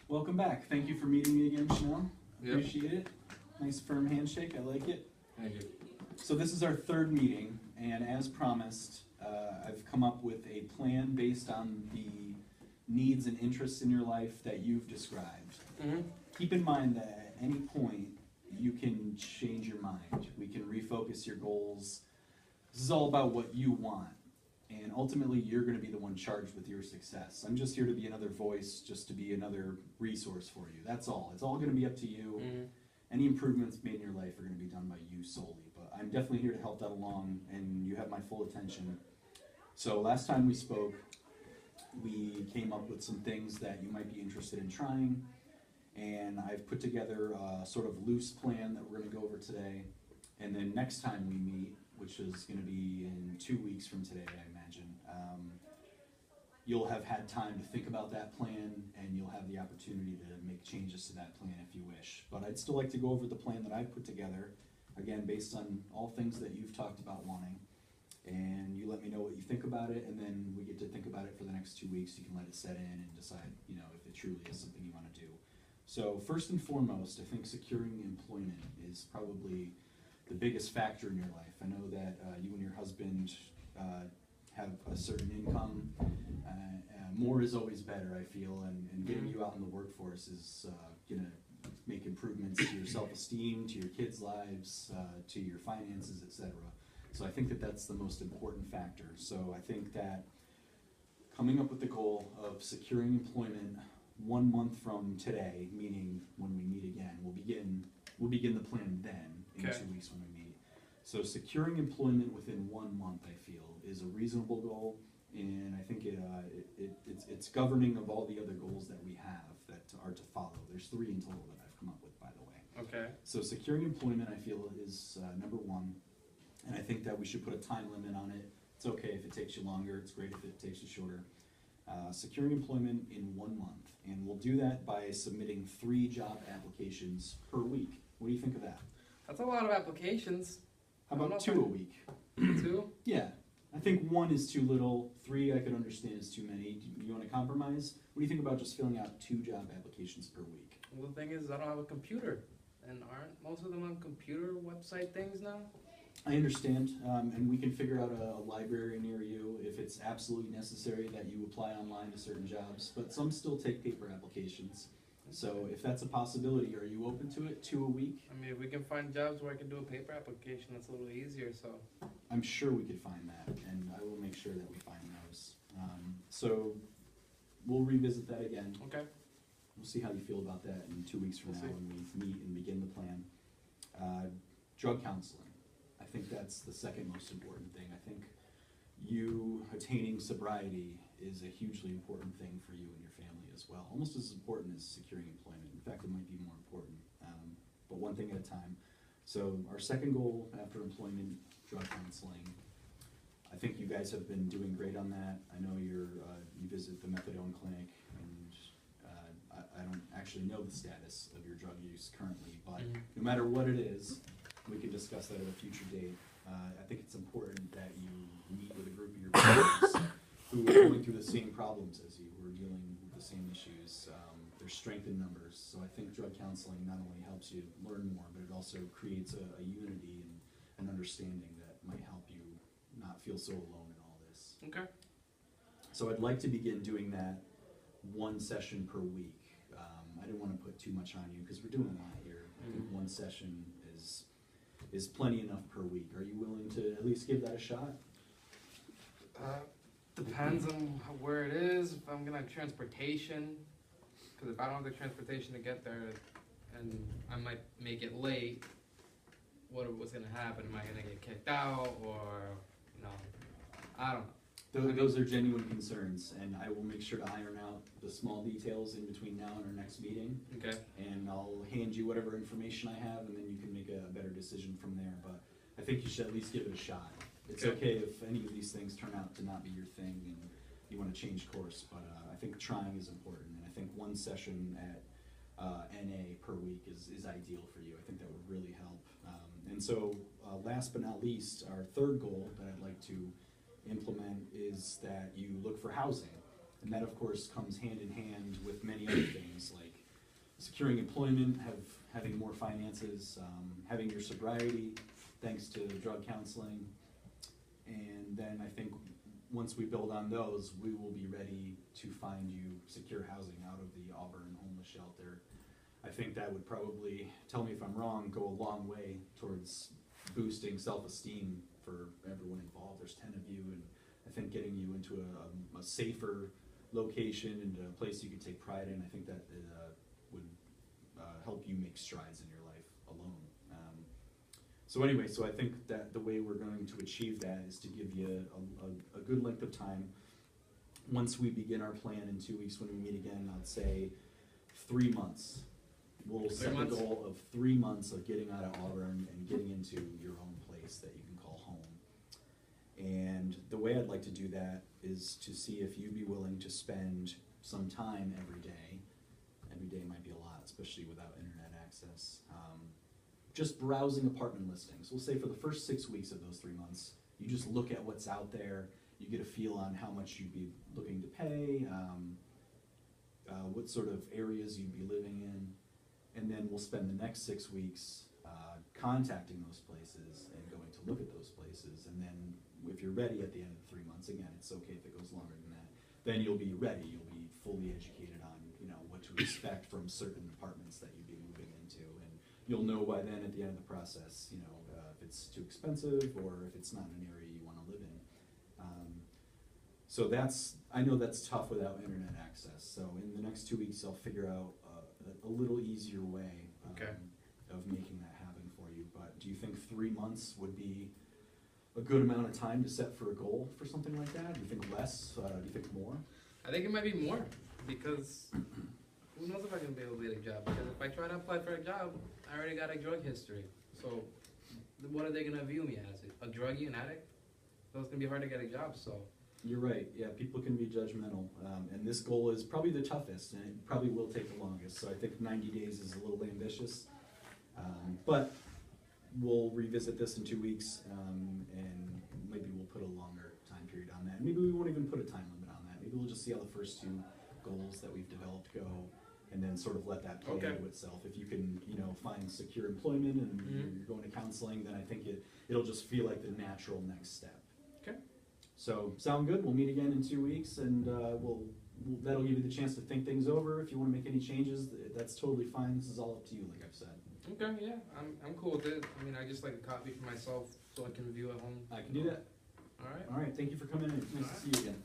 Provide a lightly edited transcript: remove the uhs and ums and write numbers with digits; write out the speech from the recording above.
Welcome back. Thank you for meeting me again, Chanel. Yep. Appreciate it. Nice firm handshake. I like it. Thank you. So this is our third meeting, and as promised, I've come up with a plan based on the needs and interests in your life that you've described. Mm-hmm. Keep in mind that at any point, you can change your mind. We can refocus your goals. This is all about what you want. And ultimately, you're going to be the one charged with your success. I'm just here to be another voice, just to be another resource for you. That's all. It's all going to be up to you. Mm-hmm. Any improvements made in your life are going to be done by you solely. But I'm definitely here to help that along, and you have my full attention. So last time we spoke, we came up with some things that you might be interested in trying. And I've put together a sort of loose plan that we're going to go over today. And then next time we meet, which is going to be in 2 weeks from today, I imagine, you'll have had time to think about that plan, and you'll have the opportunity to make changes to that plan if you wish. But I'd still like to go over the plan that I've put together, again, based on all things that you've talked about wanting. And you let me know what you think about it, and then we get to think about it for the next 2 weeks. You can let it set in and decide, if it truly is something you want to do. So first and foremost, I think securing employment is probably the biggest factor in your life. I know that you and your husband have a certain income. More is always better, I feel, and getting you out in the workforce is going to make improvements to your self-esteem, to your kids' lives, to your finances, etc. So I think that that's the most important factor. So I think that coming up with the goal of securing employment 1 month from today, meaning when we meet again, we'll begin the plan then in 2 weeks when we meet. So securing employment within 1 month, I feel, is a reasonable goal, and I think it's governing of all the other goals that we have that are to follow. There's 3 in total that I've come up with, by the way. Okay. So securing employment, I feel, is number 1, and I think that we should put a time limit on it. It's okay if it takes you longer. It's great if it takes you shorter. Securing employment in 1 month, and we'll do that by submitting 3 job applications per week. What do you think of that? That's a lot of applications. How about 2 a week? 2? Yeah, I think 1 is too little. 3 I could understand is too many. Do you want to compromise? What do you think about just filling out 2 job applications per week? Well, the thing is, I don't have a computer, and aren't most of them on computer website things now? I understand, and we can figure out a library near you if it's absolutely necessary that you apply online to certain jobs, but some still take paper applications. So if that's a possibility, are you open to it, 2 a week? I mean, if we can find jobs where I can do a paper application, that's a little easier, so. I'm sure we could find that, and I will make sure that we find those. So we'll revisit that again. Okay. We'll see how you feel about that in 2 weeks from now when we meet and begin the plan. Drug counseling. I think that's the second most important thing. I think you attaining sobriety is a hugely important thing for you and your family as well. Almost as important as securing employment. In fact, it might be more important, but one thing at a time. So our second goal after employment, drug counseling. I think you guys have been doing great on that. I know you visit the methadone clinic, and I don't actually know the status of your drug use currently, but no matter what it is, we can discuss that at a future date. I think it's important that you meet with a group of your peers who are going through the same problems as you, who are dealing with the same issues. There's strength in numbers, so I think drug counseling not only helps you learn more, but it also creates a unity and an understanding that might help you not feel so alone in all this. Okay. So I'd like to begin doing that 1 session per week. I didn't want to put too much on you because we're doing a lot here. I think 1 session is plenty enough per week. Are you willing to at least give that a shot? Depends on where it is, if I'm gonna have transportation, because if I don't have the transportation to get there, and I might make it late, what's gonna happen? Am I gonna get kicked out, or, I don't know. Those are genuine concerns, and I will make sure to iron out the small details in between now and our next meeting. Okay. And I'll hand you whatever information I have, and then you can make a better decision from there. But I think you should at least give it a shot. It's okay if any of these things turn out to not be your thing and you want to change course, but I think trying is important. And I think 1 session at NA per week is ideal for you. I think that would really help. And so last but not least, our third goal that I'd like to implement is that you look for housing. And that, of course, comes hand in hand with many other things like securing employment, having more finances, having your sobriety, thanks to drug counseling. And then I think once we build on those, we will be ready to find you secure housing out of the Auburn homeless shelter. I think that would probably, tell me if I'm wrong, go a long way towards boosting self-esteem for everyone involved. There's 10 of you, and I think getting you into a safer location and a place you could take pride in, I think that would help you make strides in your life alone. So anyway, so I think that the way we're going to achieve that is to give you a good length of time. Once we begin our plan in 2 weeks when we meet again, I'd say 3 months. We'll set the goal of 3 months of getting out of Auburn and getting into your own place that you can call home. And the way I'd like to do that is to see if you'd be willing to spend some time every day. Every day might be a lot, especially without internet access. Just browsing apartment listings. We'll say for the first 6 weeks of those 3 months, you just look at what's out there. You get a feel on how much you'd be looking to pay, what sort of areas you'd be living in. And then we'll spend the next 6 weeks contacting those places and going to look at those places. And then if you're ready at the end of the 3 months, again, it's okay if it goes longer than that, then you'll be ready. You'll be fully educated on, what to expect from certain apartments that you'd be moving into. And you'll know by then at the end of the process, if it's too expensive or if it's not an area you want to live in. So I know that's tough without internet access. So in the next 2 weeks, I'll figure out a little easier way of making that happen for you. But do you think 3 months would be a good amount of time to set for a goal for something like that? Do you think less? Do you think more? I think it might be more, because who knows if I'm gonna be able to get a job? Because if I try to apply for a job, I already got a drug history. So what are they gonna view me as? A druggie, an addict? So it's gonna be hard to get a job, so. You're right, yeah, people can be judgmental, and this goal is probably the toughest, and it probably will take the longest, so I think 90 days is a little ambitious, but we'll revisit this in 2 weeks, and maybe we'll put a longer time period on that. Maybe we won't even put a time limit on that. Maybe we'll just see how the first 2 goals that we've developed go, and then sort of let that play into itself. If you can, find secure employment and you're going to counseling, then I think it'll just feel like the natural next step. Okay. So, sound good? We'll meet again in 2 weeks, and that'll give you the chance to think things over. If you want to make any changes, that's totally fine. This is all up to you, like I've said. Okay, yeah, I'm cool with it. I mean, I just like a copy for myself so I can review at home. I can do that. All right. All right, thank you for coming in. It's nice to see you again.